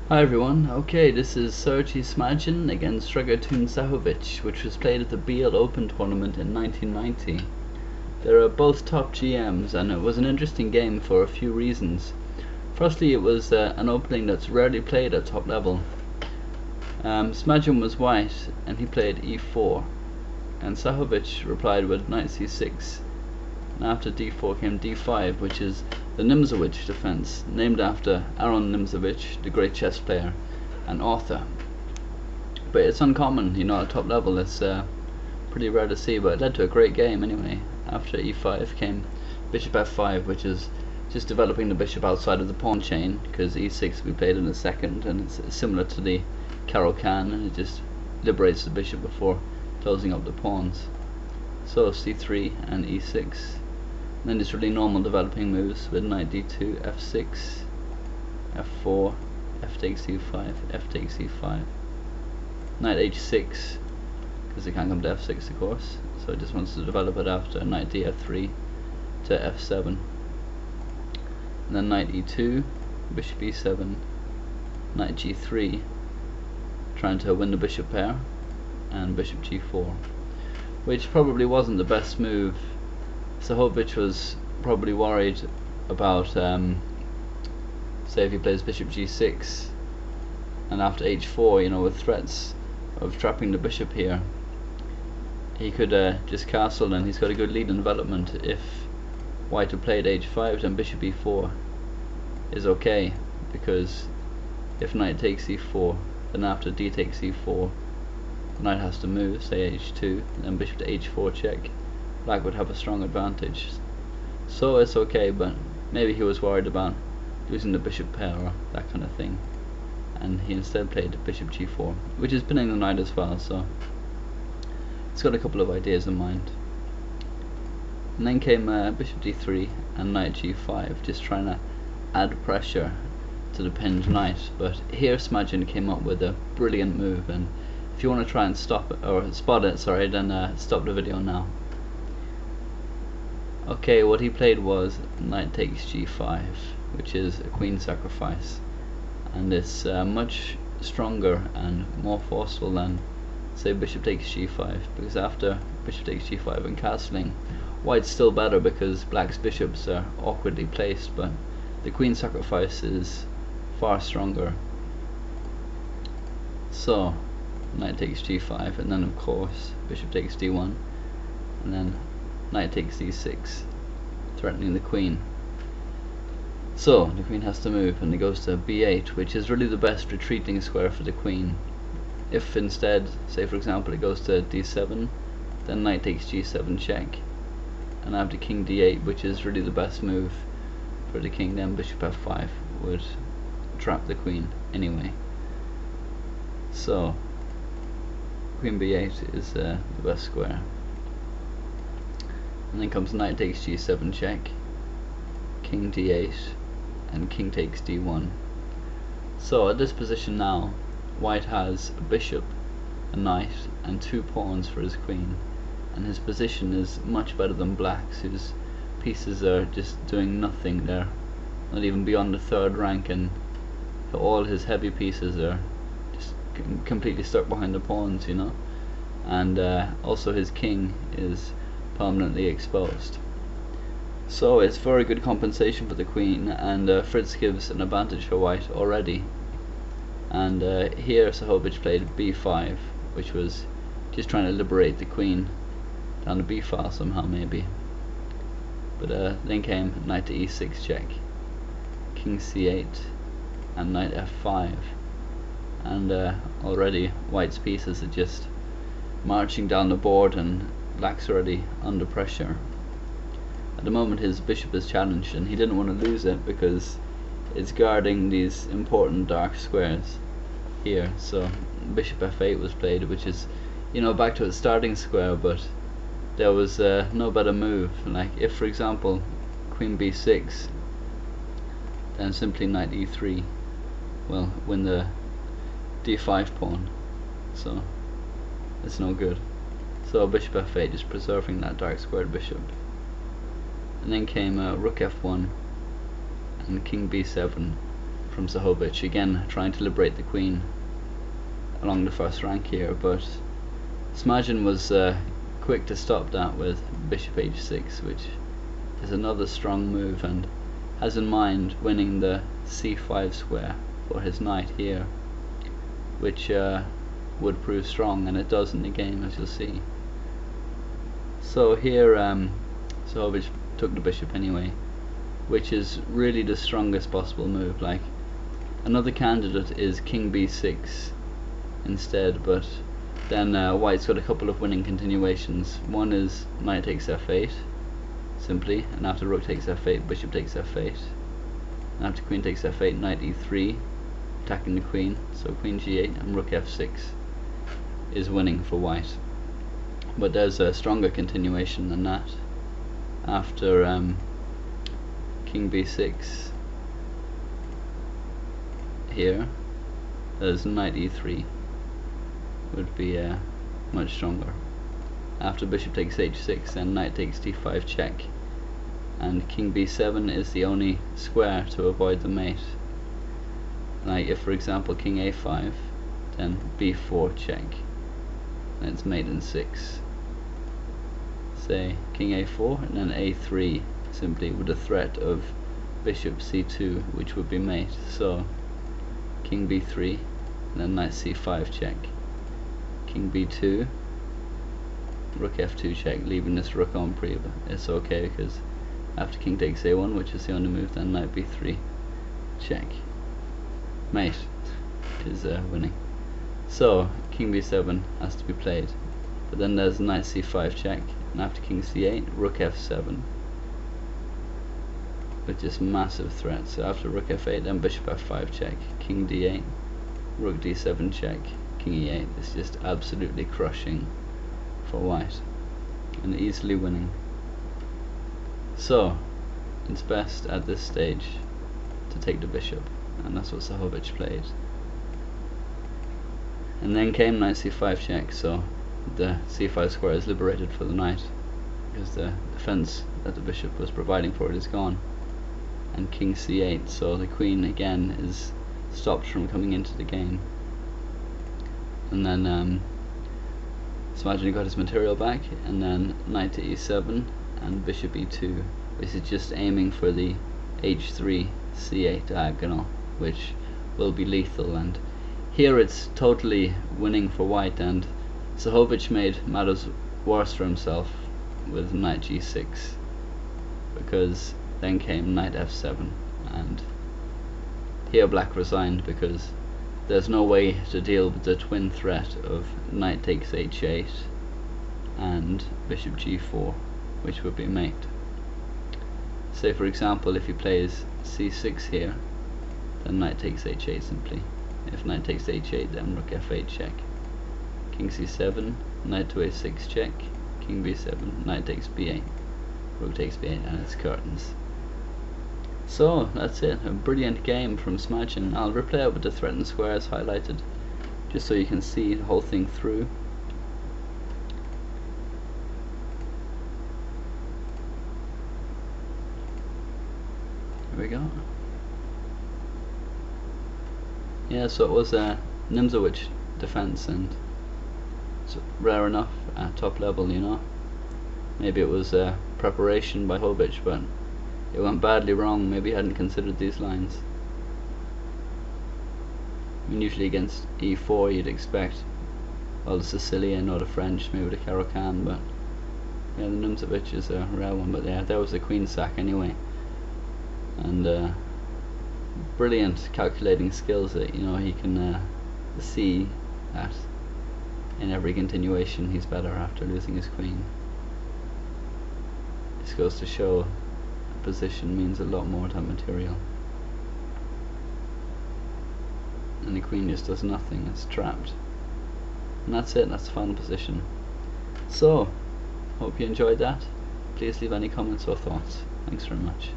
Hi everyone, okay, this is Sergei Smagin against Dragutin Sahovic, which was played at the Biel Open tournament in 1990. They're both top GMs, and it was an interesting game for a few reasons. Firstly, it was an opening that's rarely played at top level. Smagin was white, and he played e4, and Sahovic replied with knight c6, and after d4 came d5, which is the Nimzowitsch Defense, named after Nimzowitsch, the great chess player and author. But it's uncommon, at top level. It's pretty rare to see, but it led to a great game anyway. After e5 came bishop f5, which is just developing the bishop outside of the pawn chain, because e6 we played in a second, and it's similar to the Caro-Kann, and it just liberates the bishop before closing up the pawns. So c3 and e6. And then just really normal developing moves with knight d2, f6, f4, f takes c5, f takes c5, knight h6, because it can't come to f6 of course, so it just wants to develop it after knight df3 to f7, and then knight e2, bishop e7, knight g3, trying to win the bishop pair, and bishop g4, which probably wasn't the best move. Sahovic was probably worried about, say if he plays bishop g6, and after h4, with threats of trapping the bishop here, he could just castle, and he's got a good lead in development. If white had played h5, then bishop e4 is okay, because if knight takes e4, then after d takes e4, the knight has to move, say h2, then bishop to h4 check. Black would have a strong advantage, so it's okay, but maybe he was worried about losing the bishop pair or that kind of thing, and he instead played bishop g4, which is pinning the knight as well, so he's got a couple of ideas in mind. And then came bishop d3 and knight g5, just trying to add pressure to the pinned knight, but here Smagin came up with a brilliant move, and if you want to try and spot it, then stop the video now. Okay, what he played was knight takes g5, which is a queen sacrifice, and it's much stronger and more forceful than, say, bishop takes g5, because after bishop takes g5 and castling, white's still better because black's bishops are awkwardly placed, but the queen sacrifice is far stronger. So knight takes g5, and then of course bishop takes d1, and then knight takes d6, threatening the queen. So the queen has to move, and it goes to b8, which is really the best retreating square for the queen. If instead, say for example, it goes to d7, then knight takes g7 check, and after king d8, which is really the best move for the king, then bishop f5 would trap the queen anyway. So queen b8 is the best square. And then comes knight takes g7 check, king d8, and king takes d1. So at this position now, white has a bishop, a knight, and two pawns for his queen, and his position is much better than black's, whose pieces are just doing nothing. They're not even beyond the third rank, and all his heavy pieces are just completely stuck behind the pawns, and also his king is permanently exposed. So it's very good compensation for the queen, and Fritz gives an advantage for white already. And here Sahovic played b5, which was just trying to liberate the queen down the b file somehow maybe. But then came knight to e6 check, king c8, and knight f5, and already white's pieces are just marching down the board, and black's already under pressure. At the moment his bishop is challenged, and he didn't want to lose it because it's guarding these important dark squares here. So bishop f8 was played, which is back to its starting square, but there was no better move. Like if for example queen b6, then simply knight e3 will win the d5 pawn, so it's no good. So bishop f8 is preserving that dark squared bishop. And then came rook f1 and king b7, from Sahovic, again trying to liberate the queen along the first rank here, but Smagin was quick to stop that with bishop h6, which is another strong move, and has in mind winning the c5 square for his knight here, which would prove strong, and it does in the game, as you'll see. So here Sahovic took the bishop anyway, which is really the strongest possible move. Like, another candidate is king b6 instead, but then white's got a couple of winning continuations. One is knight takes f8 simply, and after rook takes f8 bishop takes f8, and after queen takes f8 knight e3 attacking the queen, so queen g8 and rook f6 is winning for white. But there's a stronger continuation than that. After king b6 here, there's knight e3 would be much stronger. After bishop takes h6, then knight takes d5 check, and king b7 is the only square to avoid the mate. Like if, for example, king a5, then b4 check, then it's mate in 6. Say king a4 and then a3, simply with the threat of bishop c2, which would be mate. So king b3 and then knight c5 check, king b2, rook f2 check, leaving this rook on pre, but it's okay because after king takes a1, which is the only move, then knight b3 check, mate is winning. So king b7 has to be played, but then there's knight c5 check, and after king c8 rook f7 with just massive threats. So after rook f8 then bishop f5 check, king d8, rook d7 check, king e8. It's just absolutely crushing for white and easily winning. So it's best at this stage to take the bishop, and that's what Sahovic played. And then came knight c5 check, so the c5 square is liberated for the knight because the defense that the bishop was providing for it is gone, and king c8, so the queen again is stopped from coming into the game. And then Smagin got his material back, and then knight to e7 and bishop e2, which is just aiming for the h3 c8 diagonal, which will be lethal. And here it's totally winning for white, and Sahovic made matters worse for himself with knight g6, because then came knight f7, and here black resigned because there's no way to deal with the twin threat of knight takes h8 and bishop g4, which would be mate. Say for example if he plays c6 here, then knight takes h8 simply. If knight takes h8, then rook f8 check, king c7, knight to a6 check, king b7, knight takes b8, rook takes b8, and it's curtains. So that's it, a brilliant game from Smagin. I'll replay it with the threatened squares highlighted, just so you can see the whole thing through. Here we go. Yeah, so it was a Nimzowitsch defense, and it's rare enough at top level, you know. Maybe it was a preparation by Sahovic, but it went badly wrong. Maybe he hadn't considered these lines. I mean, usually against e4 you'd expect, well, the Sicilian or the French, maybe the Caro-Kann, but yeah, the Nimzowitsch is a rare one. But yeah, there was the queen sack anyway, and brilliant calculating skills that, you know, he can see that in every continuation he's better after losing his queen. This goes to show position means a lot more than material, and the queen just does nothing, it's trapped, and that's it, that's the final position. So hope you enjoyed that. Please leave any comments or thoughts. Thanks very much.